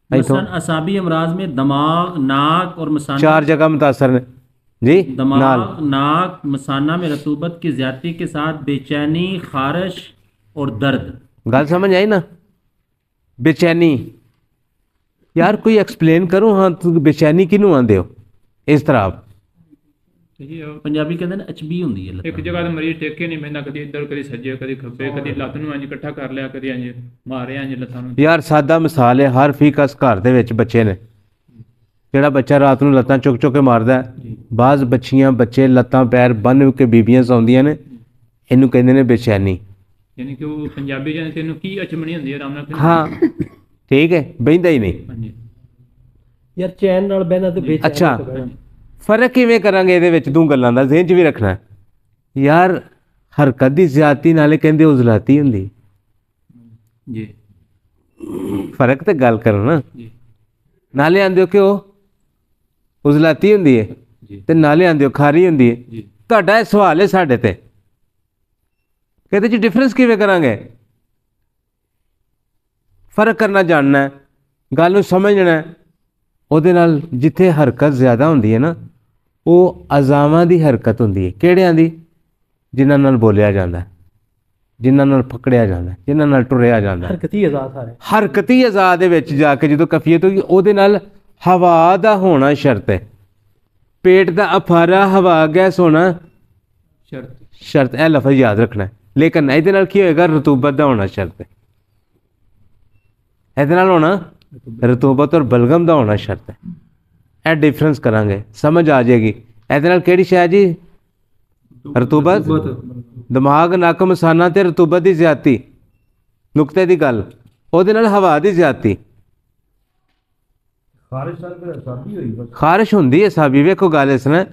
मसलन असाबी अमराज में दिमाग, नाक और मसाना, 4 जगह मुतासर ने जी। दिमाग, नाल नाक, मसाना में रतूबत की ज्यादती के साथ बेचैनी, खारिश और दर्द। गल समझ आई ना? बेचैनी यार कोई एक्सप्लेन करो। हाँ तू बेचैनी किनू आंदे हो? इस तरह ਜੀ ਉਹ पंजाबी कहते हैं अचबी होंगी है ਇੱਕ ਜਗ੍ਹਾ ਤੇ ਮਰੀਜ਼ ਟੇਕੇ ਨਹੀਂ ਬਹਿੰਦਾ, ਕਦੀ ਇੱਧਰ ਕਦੀ ਸੱਜੇ ਕਦੀ ਖੱਬੇ, ਕਦੀ ਲੱਤ ਨੂੰ ਇੰਜ ਇਕੱਠਾ ਕਰ ਲਿਆ, ਕਦੀ ਇੰਜ ਮਾਰਿਆ ਇੰਜ ਲੱਤਾਂ ਨੂੰ। ਯਾਰ ਸਾਦਾ ਮਿਸਾਲ ਹੈ, ਹਰ ਫੀਕਸ ਘਰ ਦੇ ਵਿੱਚ ਬੱਚੇ ਨੇ। ਜਿਹੜਾ ਬੱਚਾ ਰਾਤ ਨੂੰ ਲੱਤਾਂ ਚੁੱਕ ਚੁੱਕ ਕੇ ਮਾਰਦਾ ਹੈ, ਬਾਜ਼ ਬੱਚੀਆਂ ਬੱਚੇ ਲੱਤਾਂ ਪੈਰ ਬੰਨ੍ਹ ਕੇ ਬੀਬੀਆਂ ਸੌਂਦੀਆਂ ਨੇ, ਇਹਨੂੰ ਕਹਿੰਦੇ ਨੇ ਬੇਚੈਨੀ। ਯਾਨੀ ਕਿ ਉਹ ਪੰਜਾਬੀ ਜਾਨ ਤੈਨੂੰ ਕੀ ਅਚਮਣੀ ਹੁੰਦੀ ਹੈ ਆਰਾਮ ਨਾਲ ਹਾਂ ਠੀਕ ਹੈ, ਬਹਿੰਦਾ ਹੀ ਨਹੀਂ। ਹਾਂਜੀ ਯਾਰ ਚੈਨ ਨਾਲ ਬਹਿਣਾ ਤੇ ਬੇਚੈਨ ਅੱਛਾ ਨਾਲ ਬਹਿਣਾ। ਫਰਕ ਕਿਵੇਂ ਕਰਾਂਗੇ ਇਹਦੇ ਵਿੱਚ? ਦੋ ਗੱਲਾਂ ਦਾ ਜ਼ਿਹਨ 'ਚ ਵੀ ਰੱਖਣਾ ਹੈ। ਯਾਰ ਹਰਕਤ ਦੀ ਜ਼ਿਆਦਤੀ ਨਾਲੇ ਕਹਿੰਦੇ ਉਜ਼ਲਾਤੀ ਹੁੰਦੀ। जी। ਫਰਕ ਤੇ ਗੱਲ ਕਰੋ ਨਾ। ਜੀ ਨਾਲੇ ਆਂਦੇ ਹੋ ਕਿ ਉਹ ਉਜ਼ਲਾਤੀ ਹੁੰਦੀ ਹੈ ਜੀ। ਤੇ ਨਾਲੇ ਆਂਦੇ ਹੋ ਖਾਰੀ ਹੁੰਦੀ ਹੈ। जी। ਤੁਹਾਡਾ ਇਹ ਸਵਾਲ ਹੈ ਸਾਡੇ ਤੇ, ਇਹਦੇ 'ਚ ਡਿਫਰੈਂਸ ਕਿਵੇਂ ਕਰਾਂਗੇ? ਫਰਕ ਕਰਨਾ ਜਾਣਨਾ ਹੈ, ਗੱਲ ਨੂੰ ਸਮਝਣਾ ਹੈ। ਉਹਦੇ ਨਾਲ ਜਿੱਥੇ ਹਰਕਤ ਜ਼ਿਆਦਾ ਹੁੰਦੀ ਹੈ ਨਾ, ਉਹ ਅਜ਼ਾਵਾਂ ਦੀ ਹਰਕਤ ਹੁੰਦੀ ਹੈ। ਕਿਹੜਿਆਂ ਦੀ? ਜਿਨ੍ਹਾਂ ਨਾਲ ਬੋਲਿਆ ਜਾਂਦਾ, ਜਿਨ੍ਹਾਂ ਨਾਲ ਪਕੜਿਆ ਜਾਂਦਾ, ਜਿਨ੍ਹਾਂ ਨਾਲ ਟੁਰਿਆ ਜਾਂਦਾ। ਹਰਕਤੀ ਆਜ਼ਾਦ ਸਾਰੇ ਹਰਕਤੀ ਅਜ਼ਾ ਦੇ ਵਿੱਚ ਜਾ ਕੇ ਜਦੋਂ ਕਫੀਅਤ ਹੋਗੀ, ਉਹਦੇ ਨਾਲ ਹਵਾ ਦਾ ਹੋਣਾ ਸ਼ਰਤ ਹੈ। ਪੇਟ ਦਾ ਅਫਾਰਾ ਹਵਾ ਗੈਸ ਹੋਣਾ ਸ਼ਰਤ ਸ਼ਰਤ। ਇਹ ਲਫ਼ਜ਼ ਯਾਦ ਰੱਖਣਾ ਹੈ। ਲੇਕਿਨ ਇਹਦੇ ਨਾਲ ਕੀ ਹੋਏਗਾ? ਰਤੂਬਤ ਦਾ ਹੋਣਾ ਸ਼ਰਤ ਹੈ। ਇਹਦੇ ਨਾਲ ਹੋਣਾ ਰਤੂਬਤ ਔਰ ਬਲਗਮ ਦਾ ਹੋਣਾ ਸ਼ਰਤ ਹੈ। ਇਹ ਡਿਫਰੈਂਸ ਕਰਾਂਗੇ, ਸਮਝ ਆ ਜਾਏਗੀ। ਇਹਦੇ ਨਾਲ ਕਿਹੜੀ ਸ਼ੈ ਜੀ? ਰਤੂਬਤ, ਦਿਮਾਗ, ਨੱਕ, ਮਸਾਨਾ ਤੇ ਰਤੂਬਤ ਦੀ ਜ਼ਿਆਦਤੀ, ਨੁਕਤੇ ਦੀ ਗੱਲ। ਉਹਦੇ ਨਾਲ ਹਵਾ ਦੀ ਜ਼ਿਆਦਤੀ। ਖਾਰਿਸ਼ ਹੁੰਦੀ ਹੈ ਸਾਬੀ। ਵੇਖੋ ਗੱਲ ਇਸ ਤਰ੍ਹਾਂ,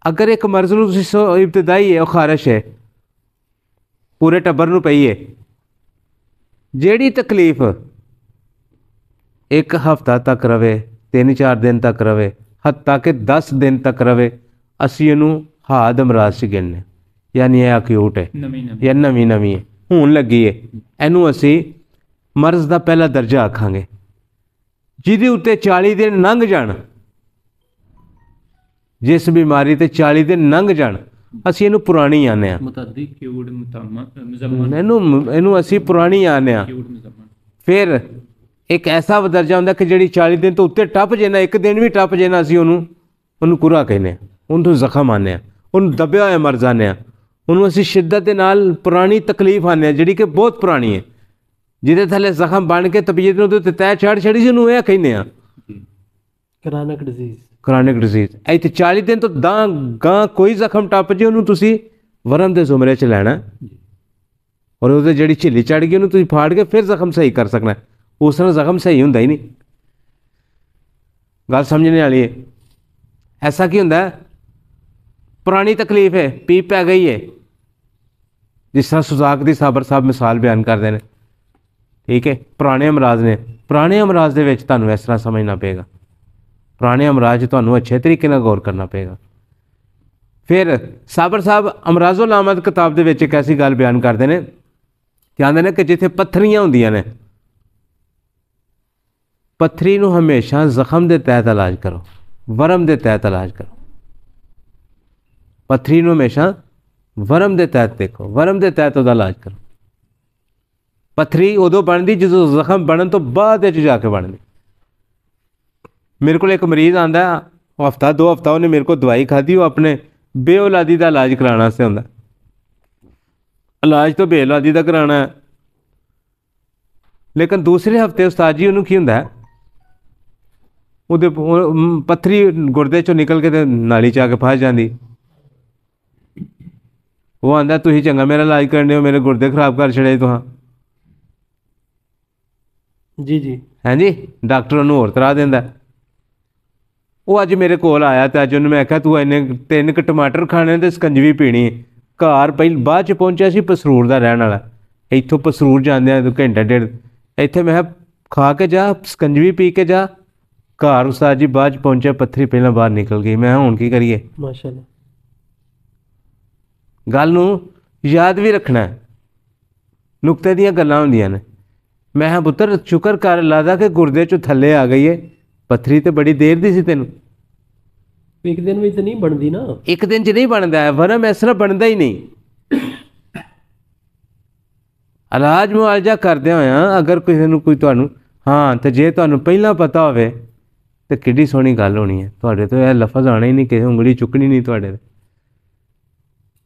ਅਗਰ ਇੱਕ ਮਰਜ਼ ਨੂੰ ਤੁਸੀਂ ਇਬਤਦਾਈ ਹੈ ਉਹ ਖਾਰਿਸ਼ ਹੈ, ਪੂਰੇ ਟੱਬਰ ਨੂੰ ਪਈ ਹੈ, ਜਿਹੜੀ ਤਕਲੀਫ 1 ਹਫ਼ਤਾ ਤੱਕ ਰਵੇ, 3-4 ਦਿਨ ਤੱਕ ਰਵੇ, ਹੱਤਾ ਕਿ 10 ਦਿਨ ਤੱਕ ਰਵੇ, ਅਸੀਂ ਇਹਨੂੰ ਹਾਦ ਅਮਰਾਜ਼ 'ਚ ਗਿਣਨੇ। ਯਾਨੀ ਇਹ ਅਕਿਊਟ ਹੈ ਨਵੀਂ ਜਾਂ ਨਵੀਂ ਹੈ, ਹੋਣ ਲੱਗੀ ਹੈ। ਇਹਨੂੰ ਅਸੀਂ ਮਰਜ਼ ਦਾ ਪਹਿਲਾ ਦਰਜਾ ਆਖਾਂਗੇ। ਜਿਹਦੇ ਉੱਤੇ 40 ਦਿਨ ਲੰਘ ਜਾਣ, ਜਿਸ ਬਿਮਾਰੀ ਤੇ 40 ਦਿਨ ਲੰਘ ਜਾਣ, ਅਸੀਂ ਇਹਨੂੰ ਪੁਰਾਣੀ ਆਨੇ ਹਾਂ। मुतअद्दी। ਕਿਊਡ ਮੁਜ਼ਮਨ ਇਹਨੂੰ ਅਸੀਂ ਪੁਰਾਣੀ ਆਨੇ ਹਾਂ। ਕਿਊਡ ਮੁਜ਼ਮਨ। ਫਿਰ ਇੱਕ ਐਸਾ ਦਰਜਾ ਹੁੰਦਾ ਕਿ ਜਿਹੜੀ 40 ਦਿਨ ਤੋਂ ਉੱਤੇ ਟੱਪ ਜੇ ਨਾ, ਇੱਕ ਦਿਨ ਵੀ ਟੱਪ ਜੇ ਨਾ, ਅਸੀਂ ਉਹਨੂੰ ਕੁਰਾ ਕਹਿੰਦੇ ਹਾਂ, ਉਹਨੂੰ ਜ਼ਖਮ ਆਨੇ ਹਾਂ, ਉਹਨੂੰ ਦਬਿਆ ਹੋਇਆ ਮਰਜ਼ ਆਨੇ ਹਾਂ, ਉਹਨੂੰ ਅਸੀਂ ਸ਼ਿੱਦਤ ਦੇ ਨਾਲ ਪੁਰਾਣੀ ਤਕਲੀਫ ਆਨੇ ਹਾਂ, ਜਿਹੜੀ ਕਿ ਬਹੁਤ ਪੁਰਾਣੀ ਹੈ, ਜਿਹਦੇ ਥੱਲੇ ਜ਼ਖਮ ਬਣ ਕੇ ਤਬੀਅਤ ਨੂੰ ਉਹਦੇ ਤੈ ਚੜ੍ਹ ਛੜੀ, ਜਿਹਨੂੰ ਇਹ ਕਹਿੰਦੇ ਹਾਂ ਕ੍ਰਾਨਿਕ ਡਿਜ਼ੀਜ਼। ਕ੍ਰਾਨਿਕ ਡਿਜ਼ੀਜ਼। ਇੱਥੇ 40 ਦਿਨ ਤੋਂ ਗਾਂ ਕੋਈ ਜ਼ਖਮ ਟੱਪ ਜੇ, ਉਹਨੂੰ ਤੁਸੀਂ ਵਰਮ ਦੇ ਜ਼ੁਮਰੇ 'ਚ ਲੈਣਾ, ਔਰ ਉਹਦੇ ਜਿਹੜੀ ਝਿੱਲੀ ਚੜ੍ਹ ਗਈ ਉਹਨੂੰ ਤੁਸੀਂ ਫਾੜ ਕੇ ਫਿਰ ਜ਼ਖਮ ਸਹੀ ਕਰ ਸਕਣਾ। ਉਸ ਤਰ੍ਹਾਂ ਜ਼ਖਮ ਸਹੀ ਹੁੰਦਾ ਹੀ ਨਹੀਂ। ਗੱਲ ਸਮਝਣੇ ਵਾਲੀ ਹੈ। ਐਸਾ ਕੀ ਹੁੰਦਾ? ਪੁਰਾਣੀ ਤਕਲੀਫ ਹੈ, ਪੀਪ ਪੈ ਗਈ ਹੈ, ਜਿਸ ਤਰ੍ਹਾਂ ਸੁਜ਼ਾਕ ਦੀ ਸਾਬਰ ਸਾਹਿਬ ਮਿਸਾਲ ਬਿਆਨ ਕਰਦੇ ਨੇ। ਠੀਕ ਹੈ, ਪੁਰਾਣੇ ਅਮਰਾਜ਼ ਨੇ। ਪੁਰਾਣੇ ਅਮਰਾਜ਼ ਦੇ ਵਿੱਚ ਤੁਹਾਨੂੰ ਇਸ ਤਰ੍ਹਾਂ ਸਮਝਣਾ ਪਏਗਾ। ਪੁਰਾਣੇ ਅਮਰਾਜ਼ 'ਚ ਤੁਹਾਨੂੰ ਅੱਛੇ ਤਰੀਕੇ ਨਾਲ ਗੌਰ ਕਰਨਾ ਪਏਗਾ। ਫਿਰ ਸਾਬਰ ਸਾਹਿਬ ਅਮਰਾਜ਼ੁਲ ਆਮਦ ਕਿਤਾਬ ਦੇ ਵਿੱਚ ਇੱਕ ਐਸੀ ਗੱਲ ਬਿਆਨ ਕਰਦੇ ਨੇ, ਕਹਿੰਦੇ ਨੇ ਕਿ ਜਿੱਥੇ ਪੱਥਰੀਆਂ ਹੁੰਦੀਆਂ ਨੇ, ਪੱਥਰੀ ਨੂੰ ਹਮੇਸ਼ਾ ਜ਼ਖਮ ਦੇ ਤਹਿਤ ਇਲਾਜ ਕਰੋ, ਵਰਮ ਦੇ ਤਹਿਤ ਇਲਾਜ ਕਰੋ। ਪੱਥਰੀ ਨੂੰ ਹਮੇਸ਼ਾ ਵਰਮ ਦੇ ਤਹਿਤ ਦੇਖੋ, ਵਰਮ ਦੇ ਤਹਿਤ ਉਹਦਾ ਇਲਾਜ ਕਰੋ। ਪੱਥਰੀ ਉਦੋਂ ਬਣਦੀ ਜਦੋਂ ਜ਼ਖਮ ਬਣਨ ਤੋਂ ਬਾਅਦ ਵਿੱਚ ਜਾ ਕੇ ਬਣਦੀ। ਮੇਰੇ ਕੋਲ ਇੱਕ ਮਰੀਜ਼ ਆਂਦਾ, ਹਫ਼ਤਾ 2 ਹਫ਼ਤਾ ਉਹਨੇ ਮੇਰੇ ਕੋਲ ਦਵਾਈ ਖਾਧੀ, ਉਹ ਆਪਣੇ ਬੇਔਲਾਦੀ ਦਾ ਇਲਾਜ ਕਰਾਉਣ ਵਾਸਤੇ ਹੁੰਦਾ। ਇਲਾਜ ਤੋਂ ਬੇਔਲਾਦੀ ਦਾ ਕਰਾਉਣਾ, ਲੇਕਿਨ ਦੂਸਰੇ ਹਫ਼ਤੇ ਉਸਤਾਦ ਜੀ ਉਹਨੂੰ ਕੀ ਹੁੰਦਾ, ਉਹਦੇ ਪੱਥਰੀ ਗੁਰਦੇ 'ਚੋਂ ਨਿਕਲ ਕੇ ਤੇ ਨਾਲੀ 'ਚ ਆ ਕੇ ਫਸ ਜਾਂਦੀ। ਉਹ ਆਂਦਾ ਤੁਸੀਂ ਚੰਗਾ ਮੇਰਾ ਇਲਾਜ ਕਰਨੇ ਹੋ, ਮੇਰੇ ਗੁਰਦੇ ਖਰਾਬ ਕਰ ਛੜੇ ਤੁਹਾਂ। ਜੀ ਹਾਂਜੀ, ਡਾਕਟਰ ਉਹਨੂੰ ਹੋਰ ਤਰ੍ਹਾਂ ਦਿੰਦਾ। ਉਹ ਅੱਜ ਮੇਰੇ ਕੋਲ ਆਇਆ ਤੇ ਅੱਜ ਉਹਨੂੰ ਮੈਂ ਆਖਿਆ ਤੂੰ ਇੰਨੇ 3 ਕੁ ਟਮਾਟਰ ਖਾਣੇ ਤੇ ਸਕੰਜਵੀ ਪੀਣੀ ਹੈ। ਘਰ ਬਾਅਦ 'ਚ ਪਹੁੰਚਿਆ ਸੀ, ਪਸਰੂਰ ਦਾ ਰਹਿਣ ਵਾਲਾ। ਇੱਥੋਂ ਪਸਰੂਰ ਜਾਂਦਿਆਂ ਤੂੰ ਘੰਟਾ ਡੇਢ ਇੱਥੇ, ਮੈਂ ਕਿਹਾ ਖਾ ਕੇ ਜਾ, ਸਕੰਜਵੀ ਪੀ ਕੇ ਜਾ। ਘਰ ਉਸਤਾਦ ਜੀ ਬਾਅਦ 'ਚ ਪਹੁੰਚਿਆ, ਪੱਥਰੀ ਪਹਿਲਾਂ ਬਾਹਰ ਨਿਕਲ ਗਈ। ਮੈਂ ਹੁਣ ਕੀ ਕਰੀਏ? ਮਾਸ਼ਾਅੱਲਾ। ਗੱਲ ਨੂੰ ਯਾਦ ਵੀ ਰੱਖਣਾ, ਨੁਕਤੇ ਦੀਆਂ ਗੱਲਾਂ ਹੁੰਦੀਆਂ ਨੇ। ਮੈਂ ਕਿਹਾ ਪੁੱਤਰ ਸ਼ੁਕਰ ਕਰ ਅੱਲਾ ਦਾ ਕਿ ਗੁਰਦੇ ਚੋਂ ਥੱਲੇ ਆ ਗਈ ਏ, ਪੱਥਰੀ ਤੇ ਬੜੀ ਦੇਰ ਦੀ ਸੀ ਤੈਨੂੰ। ਇੱਕ ਦਿਨ ਵਿੱਚ ਤਾਂ ਨਹੀਂ ਬਣਦੀ ਨਾ, ਇੱਕ ਦਿਨ 'ਚ ਨਹੀਂ ਬਣਦਾ ਹੈ, ਵਰਮ ਇਸ ਤਰ੍ਹਾਂ ਬਣਦਾ ਹੀ ਨਹੀਂ। ਇਲਾਜ ਮੁਆਲਜਾ ਕਰਦੇ ਹੋਇਆ ਅਗਰ ਕਿਸੇ ਨੂੰ ਕੋਈ ਤੁਹਾਨੂੰ ਹਾਂ, ਤੇ ਜੇ ਤੁਹਾਨੂੰ ਪਹਿਲਾਂ ਪਤਾ ਹੋਵੇ ਤੇ ਕਿੱਡੀ ਸੋਹਣੀ ਗੱਲ ਹੋਣੀ ਹੈ। ਤੁਹਾਡੇ ਤੋਂ ਇਹ ਲਫ਼ਜ਼ ਆਉਣਾ ਹੀ ਨਹੀਂ, ਕਿਸੇ ਉਂਗਲੀ ਚੁੱਕਣੀ ਨਹੀਂ ਤੁਹਾਡੇ 'ਤੇ।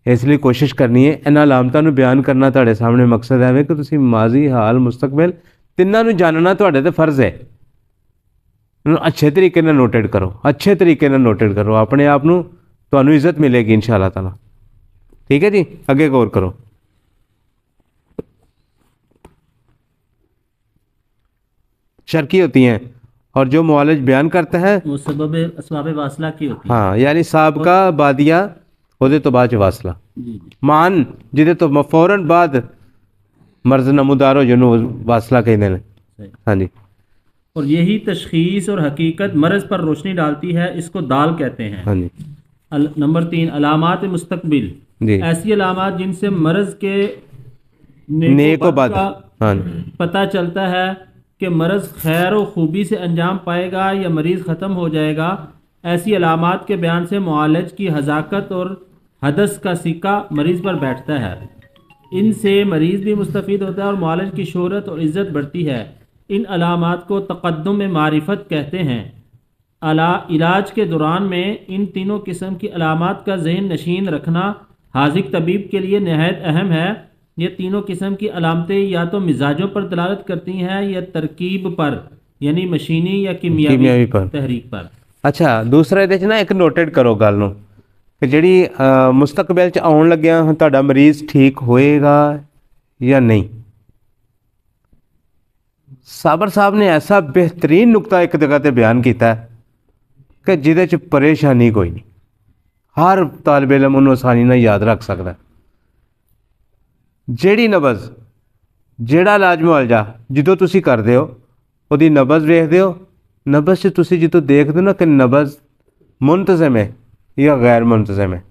ਇਸ ਲਈ ਕੋਸ਼ਿਸ਼ ਕਰਨੀ ਹੈ ਇਹਨਾਂ ਅਲਾਮਤਾਂ ਨੂੰ ਬਿਆਨ ਕਰਨਾ। ਤੁਹਾਡੇ ਸਾਹਮਣੇ ਮਕਸਦ ਹੈ ਕਿ ਤੁਸੀਂ ਮਾਜ਼ੀ, ਹਾਲ, ਮੁਸਤਕਬਲ ਤਿੰਨਾਂ ਨੂੰ ਜਾਣਨਾ ਤੁਹਾਡੇ 'ਤੇ ਫਰਜ਼ ਹੈ। ਇਹਨੂੰ ਅੱਛੇ ਤਰੀਕੇ ਨਾਲ ਨੋਟੇਟ ਕਰੋ, ਅੱਛੇ ਤਰੀਕੇ ਨਾਲ ਨੋਟੇਟ ਕਰੋ, ਆਪਣੇ ਆਪ ਨੂੰ ਤੁਹਾਨੂੰ ਇੱਜ਼ਤ ਮਿਲੇਗੀ ਇਨਸ਼ਾਅੱਲਾਹ ਤਾਲਾ। ਠੀਕ ਹੈ ਜੀ, ਅੱਗੇ ਗੌਰ ਕਰੋ। शर्की होती हैं और जो मुआलज बयान करता है वो सबब असबाब वासला की होती है। हाँ, यानी साबका बादिया ਉਹਦੇ ਤੋਂ ਬਾਅਦ 'ਚ ਵਾਸਲਾ जी ਮਾਨ ਜਿਹਦੇ ਤੋਂ ਫੌਰਨ ਬਾਅਦ ਮਰਜ਼ ਨਮੂਦਾਰ ਹੋ ਜਿਹਨੂੰ ਵਾਸਲਾ ਕਹਿੰਦੇ ਨੇ। सही। ਹਾਂਜੀ और यही तशखीस और हकीकत मर्ज़ पर रोशनी डालती है, इसको दाल कहते हैं। ਹਾਂਜੀ नंबर 3 अलामात मुस्तकबिल, जी ऐसी अलामात जिनसे मर्ज़ के नेको बद का हाँ पता चलता है कि मर्ज़ खैर और खूबी से अंजाम पाएगा या मरीज़ ख़त्म हो जाएगा। ऐसी अलामात के बयान से मुआलज की हज़ाकत और हदस का सिक्का मरीज़ पर बैठता है। इनसे मरीज़ भी मुस्तफ़ीद होता है और मुआलज की शोहरत और इज़्ज़त बढ़ती है। इन अलामात को तक़द्दुम मारिफत कहते हैं। इलाज के दौरान में इन तीनों किस्म की अलामात का ज़हन नशीन रखना हाज़िक तबीब के लिए नहायत अहम है। ये तीनों किस्म की अलामतें या तो मिजाजों पर दलालत करती हैं या तरकीब पर, यानी मशीनी या कीमियावी कीमियावी पर। तहरीक पर। ਅੱਛਾ, ਦੂਸਰਾ ਇਹਦੇ 'ਚ ਨਾ ਇੱਕ ਨੋਟੇਟ ਕਰੋ ਗੱਲ ਨੂੰ ਕਿ ਜਿਹੜੀ ਮੁਸਤਕਬਲ 'ਚ ਆਉਣ ਲੱਗਿਆ ਤੁਹਾਡਾ ਮਰੀਜ਼ ਠੀਕ ਹੋਏਗਾ ਜਾਂ ਨਹੀਂ। ਸਾਬਰ ਸਾਹਿਬ ਨੇ ਐਸਾ ਬਿਹਤਰੀਨ ਨੁਕਤਾ ਇੱਕ ਜਗ੍ਹਾ ਤੇ ਬਿਆਨ ਕੀਤਾ ਹੈ ਕਿ ਜਿਹਦੇ 'ਚ ਪਰੇਸ਼ਾਨੀ ਕੋਈ ਨਹੀਂ, ਹਰ ਤਾਲਿਬ ਇਲਮ ਉਹਨੂੰ ਆਸਾਨੀ ਨਾਲ ਯਾਦ ਰੱਖ ਸਕਦਾ। ਜਿਹੜੀ ਨਬਜ਼, ਜਿਹੜਾ ਇਲਾਜ ਮੁਆਲਜਾ ਜਦੋਂ ਤੁਸੀਂ ਕਰਦੇ ਹੋ ਉਹਦੀ ਨਬਜ਼ ਵੇਖਦੇ ਹੋ, ਨਬਜ਼ 'ਚ ਤੁਸੀਂ ਜਦੋਂ ਦੇਖਦੇ ਹੋ ਨਾ ਕਿ ਨਬਜ਼ ਮੁੰਤਜ਼ਮ ਹੈ ਜਾਂ ਗੈਰ ਮੁੰਤਜ਼ਮ ਹੈ,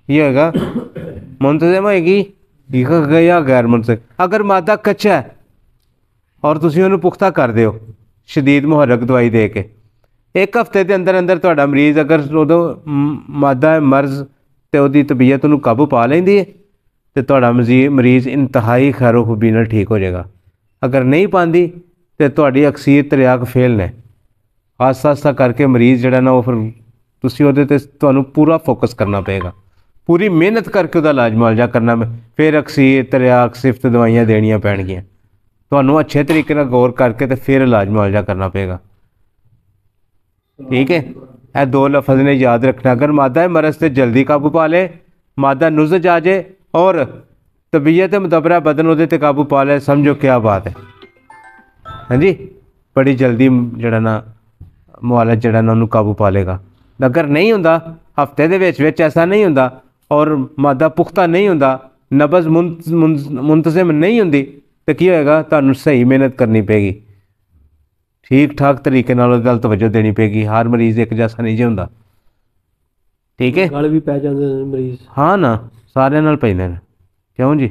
ਇਹ ਹੈਗਾ ਮੁੰਤਜ਼ਮ ਹੋਏਗੀ ਜਾਂ ਗੈਰ ਮੁੰਤਜ਼ਮ। ਅਗਰ ਮਾਦਾ ਕੱਚਾ ਹੈ ਔਰ ਤੁਸੀਂ ਉਹਨੂੰ ਪੁਖਤਾ ਕਰਦੇ ਹੋ ਸ਼ਦੀਦ ਮੁਹਰਕ ਦਵਾਈ ਦੇ ਕੇ, ਇੱਕ ਹਫ਼ਤੇ ਦੇ ਅੰਦਰ ਅੰਦਰ ਤੁਹਾਡਾ ਮਰੀਜ਼ ਅਗਰ ਉਦੋਂ ਮਾਦਾ ਮਰਜ਼ ਅਤੇ ਉਹਦੀ ਤਬੀਅਤ ਉਹਨੂੰ ਕਾਬੂ ਪਾ ਲੈਂਦੀ ਹੈ ਤੇ ਤੁਹਾਡਾ ਮਰੀਜ਼ ਇੰਤਹਾਈ ਖੈਰੋ ਖੂਬੀ ਨਾਲ ਠੀਕ ਹੋ ਜਾਏਗਾ। ਅਗਰ ਨਹੀਂ ਪਾਉਂਦੀ ਤੇ ਤੁਹਾਡੀ ਅਕਸੀਰ ਤਰਿਆਕ ਫੇਲ ਨੇ। ਆਸਤਾ ਆਸਤਾ ਕਰਕੇ ਮਰੀਜ਼ ਜਿਹੜਾ ਨਾ ਉਹ ਫਿਰ ਤੁਸੀਂ ਉਹਦੇ 'ਤੇ ਤੁਹਾਨੂੰ ਪੂਰਾ ਫੋਕਸ ਕਰਨਾ ਪਏਗਾ, ਪੂਰੀ ਮਿਹਨਤ ਕਰਕੇ ਉਹਦਾ ਇਲਾਜ ਮੁਆਲਜਾ ਕਰਨਾ, ਫਿਰ ਅਕਸੀਰ ਤਰਿਆਕ ਸਿਫਤ ਦਵਾਈਆਂ ਦੇਣੀਆਂ ਪੈਣਗੀਆਂ ਤੁਹਾਨੂੰ। ਅੱਛੇ ਤਰੀਕੇ ਨਾਲ ਗੌਰ ਕਰਕੇ ਤੇ ਫਿਰ ਇਲਾਜ ਮੁਆਲਜਾ ਕਰਨਾ ਪਏਗਾ। ਠੀਕ ਹੈ, ਇਹ ਦੋ ਲਫ਼ਜ਼ ਨੇ ਯਾਦ ਰੱਖਣਾ। ਅਗਰ ਮਾਦਾ ਮਰਜ਼ ਤੇ ਜਲਦੀ ਕਾਬੂ ਪਾ ਲੇ, ਮਾਦਾ ਨੁਜ਼ਜ ਆ ਜਾਏ ਔਰ ਤਬੀਅਤ ਮੁਤਬਰਾ ਬਦਨ ਉਹਦੇ 'ਤੇ ਕਾਬੂ ਪਾ ਲੈ, ਸਮਝੋ ਕਿਆ ਬਾਤ ਹੈ। ਹਾਂਜੀ, ਬੜੀ ਜਲਦੀ ਜਿਹੜਾ ਨਾ ਮੁਆਲਜ ਜਿਹੜਾ ਨਾ ਉਹਨੂੰ ਕਾਬੂ ਪਾ ਲੇਗਾ। ਅਗਰ ਨਹੀਂ ਹੁੰਦਾ, ਹਫ਼ਤੇ ਦੇ ਵਿੱਚ ਐਸਾ ਨਹੀਂ ਹੁੰਦਾ ਔਰ ਮਾਦਾ ਪੁਖਤਾ ਨਹੀਂ ਹੁੰਦਾ, ਨਬਜ਼ ਮੁੰਤਜ਼ਮ ਨਹੀਂ ਹੁੰਦੀ, ਤਾਂ ਕੀ ਹੋਏਗਾ? ਤੁਹਾਨੂੰ ਸਹੀ ਮਿਹਨਤ ਕਰਨੀ ਪਏਗੀ, ਠੀਕ ਠਾਕ ਤਰੀਕੇ ਨਾਲ ਉਹਦੇ ਵੱਲ ਤਵੱਜੋ ਦੇਣੀ ਪਏਗੀ। ਹਰ ਮਰੀਜ਼ ਇੱਕ ਜੈਸਾ ਨਹੀਂ ਜੇ ਹੁੰਦਾ। ਠੀਕ ਹੈ, ਗਲ ਵੀ ਪੈ ਜਾਂਦੇ ਨੇ ਮਰੀਜ਼। ਹਾਂ ਨਾ, ਸਾਰਿਆਂ ਨਾਲ ਪੈਂਦੇ ਨੇ। ਕਿਉਂ ਜੀ?